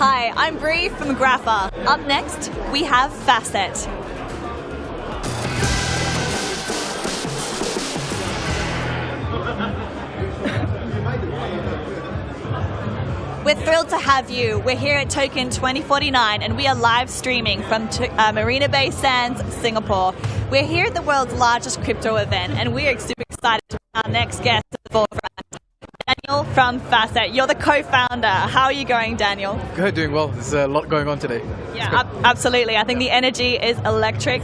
Hi, I'm Bree from Grapha. Up next, we have Facet. We're thrilled to have you. We're here at Token 2049 and we are live streaming from Marina Bay Sands, Singapore. We're here at the world's largest crypto event and we're super excited to bring our next guest to the forefront. Daniel from Facet, you're the co-founder. How are you going, Daniel? Good, doing well. There's a lot going on today. Yeah, absolutely. I think the energy is electric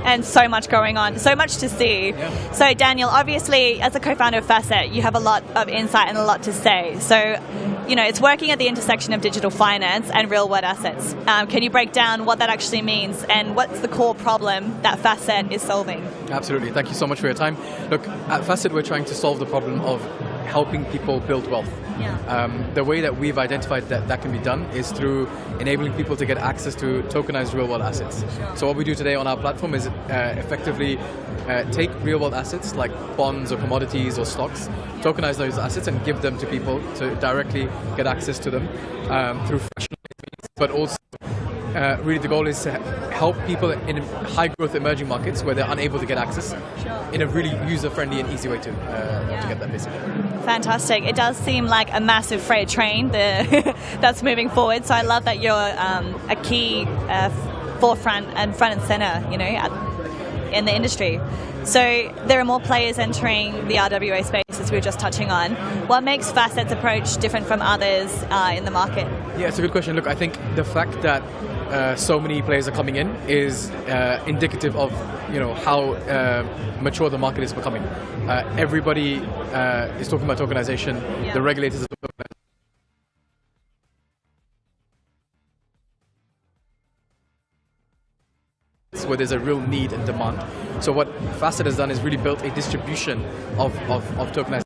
and so much going on, so much to see. Yeah. So Daniel, obviously, as a co-founder of Facet, you have a lot of insight and a lot to say. So, you know, it's working at the intersection of digital finance and real-world assets. Can you break down what that actually means and what's the core problem that Facet is solving? Absolutely. Thank you so much for your time. Look, at Facet, we're trying to solve the problem of helping people build wealth. Yeah. The way that we've identified that can be done is through enabling people to get access to tokenized real-world assets. Sure. So what we do today on our platform is effectively take real-world assets like bonds or commodities or stocks, tokenize those assets and give them to people to directly get access to them through fractionalized means, but also really the goal is to help people in high-growth emerging markets where they're unable to get access in a really user-friendly and easy way to get that, basically. Fantastic. It does seem like a massive freight train that's moving forward. So I love that you're a key forefront and front and center, you know, in the industry. So there are more players entering the RWA space, as we were just touching on. What makes Facet's approach different from others in the market? Yeah, it's a good question. Look, I think the fact that so many players are coming in is indicative of, you know, how mature the market is becoming. Everybody is talking about tokenization. Yeah. The regulators are talking about where there's a real need and demand. So what Facet has done is really built a distribution of tokenized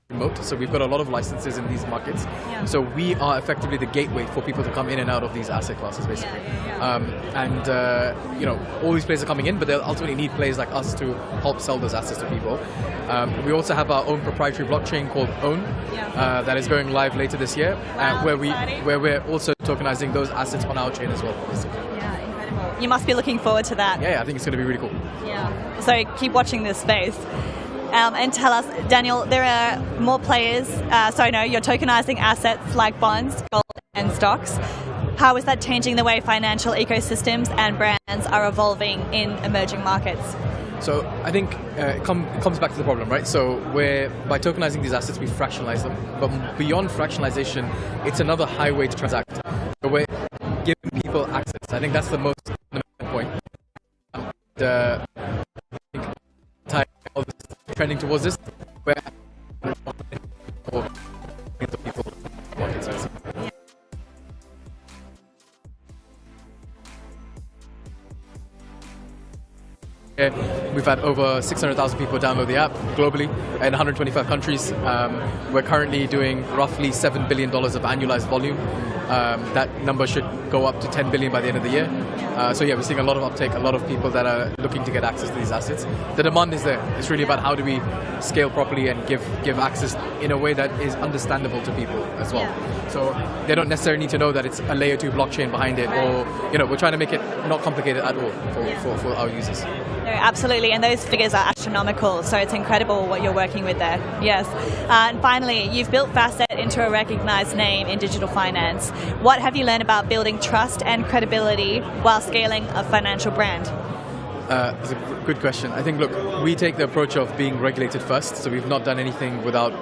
remote. So we've got a lot of licenses in these markets. Yeah. So we are effectively the gateway for people to come in and out of these asset classes, basically. You know, all these players are coming in, but they'll ultimately need players like us to help sell those assets to people. We also have our own proprietary blockchain called Own that is going live later this year, where we're also tokenizing those assets on our chain as well, basically. Yeah, incredible. You must be looking forward to that. Yeah, I think it's going to be really cool. Yeah. So keep watching this space. And tell us, Daniel, there are more players. You're tokenizing assets like bonds, gold, and stocks. How is that changing the way financial ecosystems and brands are evolving in emerging markets? So I think it comes back to the problem, right? So by tokenizing these assets, we fractionalize them. But beyond fractionalization, it's another highway to transact. So we're giving people access. I think that's the most fundamental point. All this trending towards this, where people markets. We've had over 600,000 people download the app globally in 125 countries. We're currently doing roughly $7 billion of annualized volume. That number should go up to 10 billion by the end of the year. So yeah, we're seeing a lot of uptake, a lot of people that are looking to get access to these assets. The demand is there. It's really about how do we scale properly and give access in a way that is understandable to people as well. Yeah. So they don't necessarily need to know that it's a layer 2 blockchain behind it, or, you know, we're trying to make it not complicated at all for our users. No, absolutely, and those figures are astronomical, so it's incredible what you're working with there. Yes. And finally, you've built Facet into a recognized name in digital finance. What have you learned about building trust and credibility while scaling a financial brand? It's a good question. I think, look, we take the approach of being regulated first, so we've not done anything without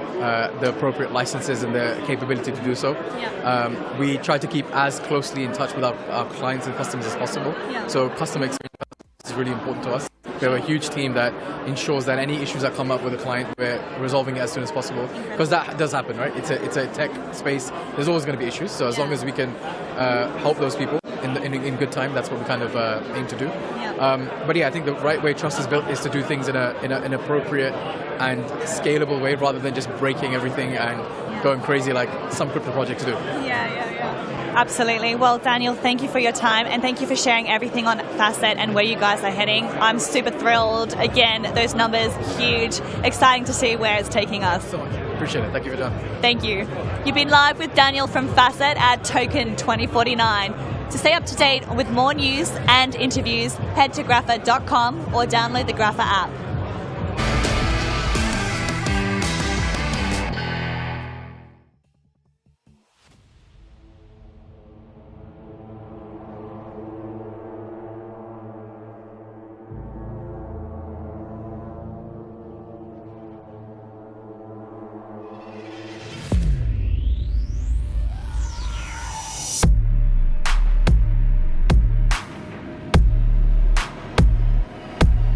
the appropriate licenses and the capability to do so. Yeah. We try to keep as closely in touch with our clients and customers as possible. Yeah. So customer experience is really important to us. We have a huge team that ensures that any issues that come up with a client, we're resolving it as soon as possible. Because that does happen, right? It's a tech space. There's always going to be issues. So as long as we can help those people in good time, that's what we kind of aim to do. Yeah. But yeah, I think the right way trust is built is to do things in an appropriate and scalable way, rather than just breaking everything and going crazy like some crypto projects do. Yeah. Absolutely. Well, Daniel, thank you for your time and thank you for sharing everything on Facet and where you guys are heading. I'm super thrilled. Again, those numbers, huge. Exciting to see where it's taking us. So much. Appreciate it. Thank you for your time. Thank you. You've been live with Daniel from Facet at Token 2049. To stay up to date with more news and interviews, head to grapha.com or download the Grapha app.